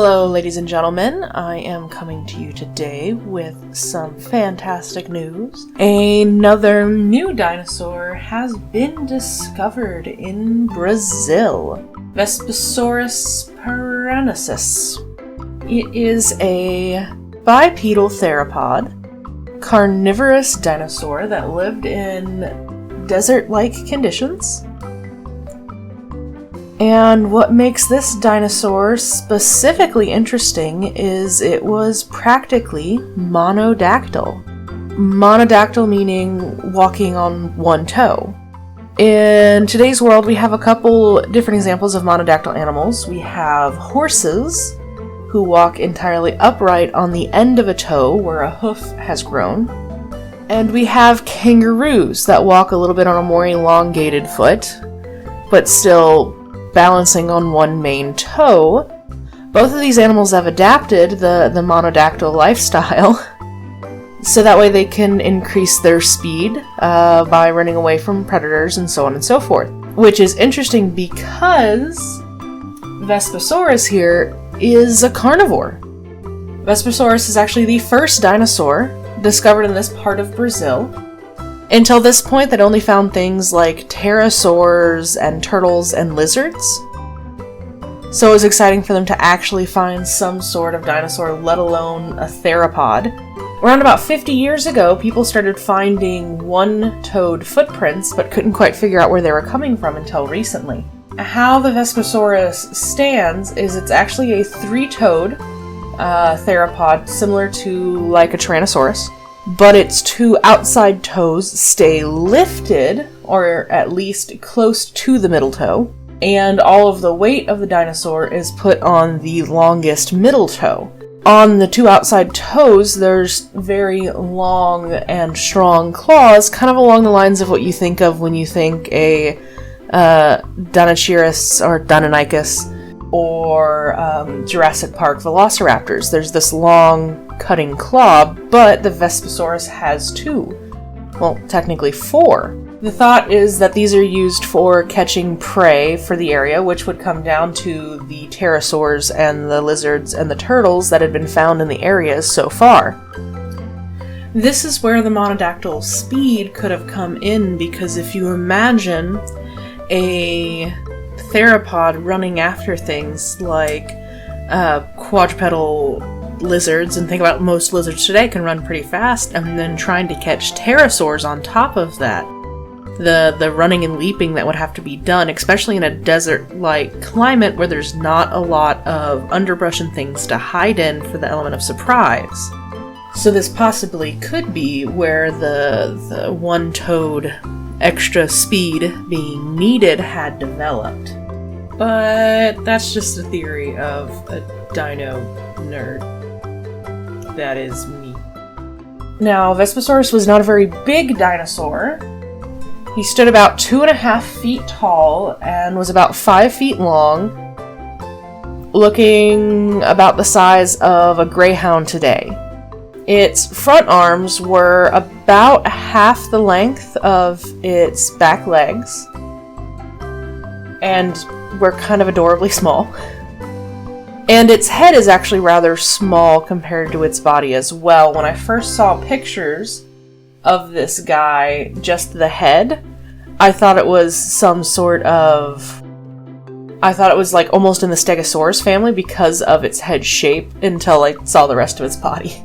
Hello, ladies and gentlemen. I am coming to you today with some fantastic news. Another new dinosaur has been discovered in Brazil. Vespersaurus paranaensis. It is a bipedal theropod, carnivorous dinosaur that lived in desert-like conditions. And what makes this dinosaur specifically interesting is it was practically monodactyl. Monodactyl meaning walking on one toe. In today's world, we have a couple different examples of monodactyl animals. We have horses, who walk entirely upright on the end of a toe where a hoof has grown. And we have kangaroos that walk a little bit on a more elongated foot, but still balancing on one main toe. Both of these animals have adapted the monodactyl lifestyle, so that way they can increase their speed by running away from predators and so on and so forth. Which is interesting because Vespersaurus here is a carnivore. Vespersaurus is actually the first dinosaur discovered in this part of Brazil. Until this point, they'd only found things like pterosaurs and turtles and lizards. So it was exciting for them to actually find some sort of dinosaur, let alone a theropod. Around about 50 years ago, people started finding one-toed footprints, but couldn't quite figure out where they were coming from until recently. How the Vespersaurus stands is it's actually a three-toed theropod, similar to like a Tyrannosaurus. But its two outside toes stay lifted, or at least close to the middle toe, and all of the weight of the dinosaur is put on the longest middle toe. On the two outside toes, there's very long and strong claws, kind of along the lines of what you think of when you think a Dinocheirus or Deinonychus or Jurassic Park velociraptors. There's this long cutting claw, but the Vespersaurus has two. Well, technically four. The thought is that these are used for catching prey for the area, which would come down to the pterosaurs and the lizards and the turtles that had been found in the areas so far. This is where the monodactyl speed could have come in, because if you imagine a theropod running after things like quadrupedal lizards, and think about most lizards today can run pretty fast, and then trying to catch pterosaurs on top of that. The running and leaping that would have to be done, especially in a desert-like climate where there's not a lot of underbrush and things to hide in for the element of surprise. So this possibly could be where the one-toed extra speed being needed had developed. But that's just a theory of a dino nerd. That is me. Now, Vespersaurus was not a very big dinosaur. He stood about 2.5 feet tall and was about 5 feet long, looking about the size of a greyhound today. Its front arms were about half the length of its back legs, and were kind of adorably small. And its head is actually rather small compared to its body as well. When I first saw pictures of this guy, just the head, I thought it was like almost in the Stegosaurus family because of its head shape, until I saw the rest of its body.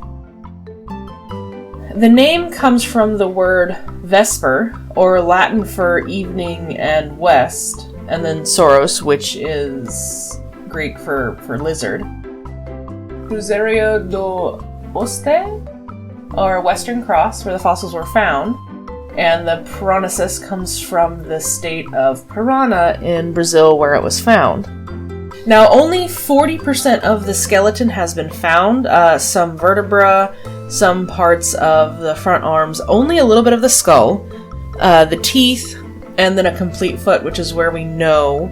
The name comes from the word vesper, or Latin for evening and west, and then sauros, which is Greek for lizard. Cruzeiro do Oeste, or Western Cross, where the fossils were found. And the paranaensis comes from the state of Parana in Brazil, where it was found. Now, only 40% of the skeleton has been found. Some vertebra, some parts of the front arms, only a little bit of the skull, the teeth, and then a complete foot, which is where we know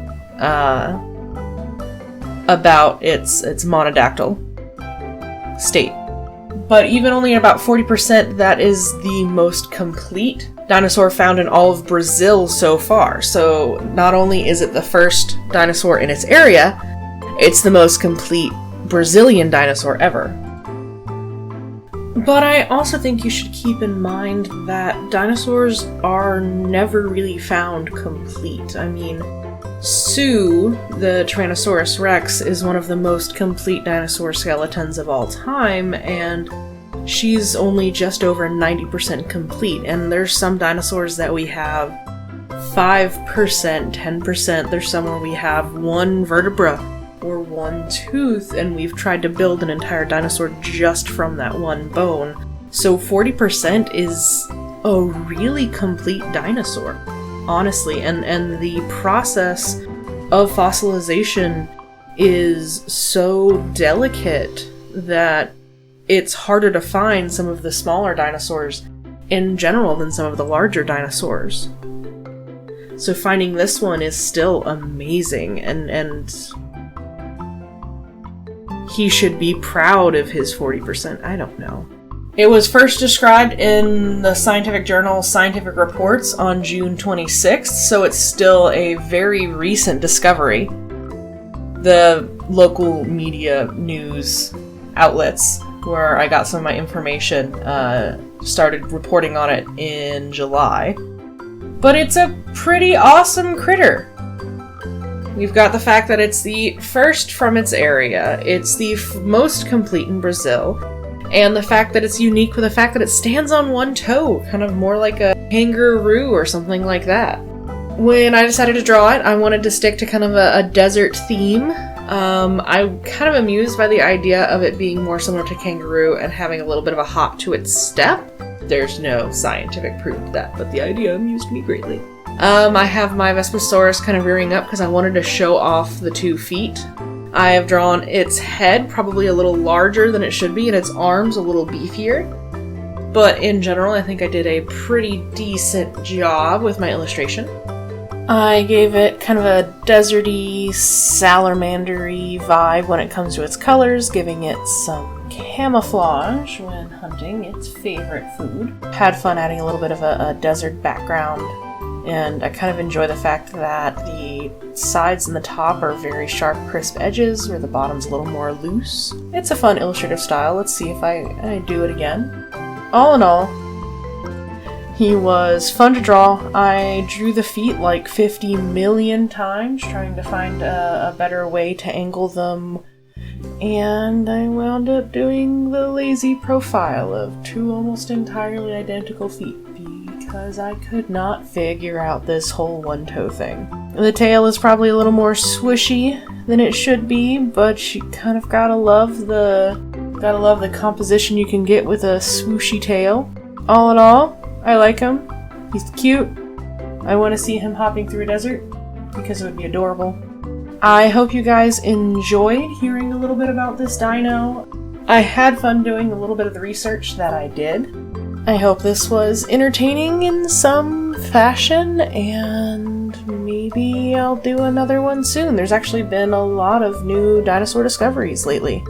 about its monodactyl state. But even only about 40%, that is the most complete dinosaur found in all of Brazil so far. So not only is it the first dinosaur in its area, it's the most complete Brazilian dinosaur ever. But I also think you should keep in mind that dinosaurs are never really found complete. I mean, Sue, the Tyrannosaurus rex, is one of the most complete dinosaur skeletons of all time, and she's only just over 90% complete. And there's some dinosaurs that we have 5%, 10%, there's some where we have one vertebra or one tooth, and we've tried to build an entire dinosaur just from that one bone. So 40% is a really complete dinosaur, honestly, and the process of fossilization is so delicate that it's harder to find some of the smaller dinosaurs in general than some of the larger dinosaurs. So finding this one is still amazing, and he should be proud of his 40%. I don't know. It was first described in the scientific journal Scientific Reports on June 26th, so it's still a very recent discovery. The local media news outlets where I got some of my information started reporting on it in July. But it's a pretty awesome critter. We've got the fact that it's the first from its area, it's the most complete in Brazil, and the fact that it's unique with the fact that it stands on one toe, kind of more like a kangaroo or something like that. When I decided to draw it, I wanted to stick to kind of a desert theme. I'm kind of amused by the idea of it being more similar to kangaroo and having a little bit of a hop to its step. There's no scientific proof to that, but the idea amused me greatly. I have my Vespersaurus kind of rearing up because I wanted to show off the 2 feet. I have drawn its head probably a little larger than it should be, and its arms a little beefier. But in general, I think I did a pretty decent job with my illustration. I gave it kind of a deserty, salamander-y vibe when it comes to its colors, giving it some camouflage when hunting its favorite food. Had fun adding a little bit of a desert background. And I kind of enjoy the fact that the sides and the top are very sharp, crisp edges, where the bottom's a little more loose. It's a fun illustrative style. Let's see if I do it again. All in all, he was fun to draw. I drew the feet like 50 million times, trying to find a better way to angle them. And I wound up doing the lazy profile of 2 almost entirely identical feet, because I could not figure out this whole one-toe thing. The tail is probably a little more swishy than it should be, but you kind of gotta love the composition you can get with a swooshy tail. All in all, I like him. He's cute. I want to see him hopping through a desert because it would be adorable. I hope you guys enjoyed hearing a little bit about this dino. I had fun doing a little bit of the research that I did. I hope this was entertaining in some fashion, and maybe I'll do another one soon. There's actually been a lot of new dinosaur discoveries lately.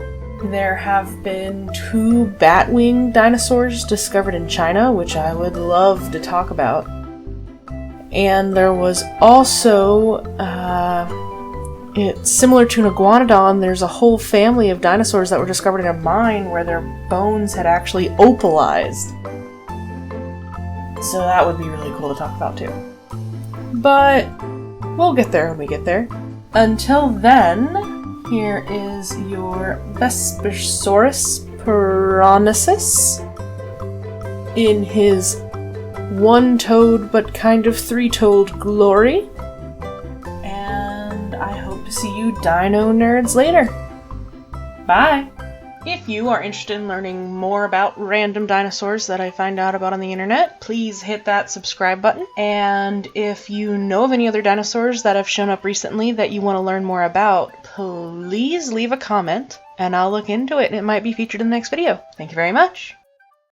There have been 2 bat-winged dinosaurs discovered in China, which I would love to talk about. And there was also, it's similar to an iguanodon, there's a whole family of dinosaurs that were discovered in a mine where their bones had actually opalized. So that would be really cool to talk about too. But we'll get there when we get there. Until then, here is your Vespersaurus paranaensis in his 1-toed but kind of 3-toed glory. And I hope to see you dino nerds later. Bye! If you are interested in learning more about random dinosaurs that I find out about on the internet, please hit that subscribe button. And if you know of any other dinosaurs that have shown up recently that you want to learn more about, please leave a comment and I'll look into it and it might be featured in the next video. Thank you very much.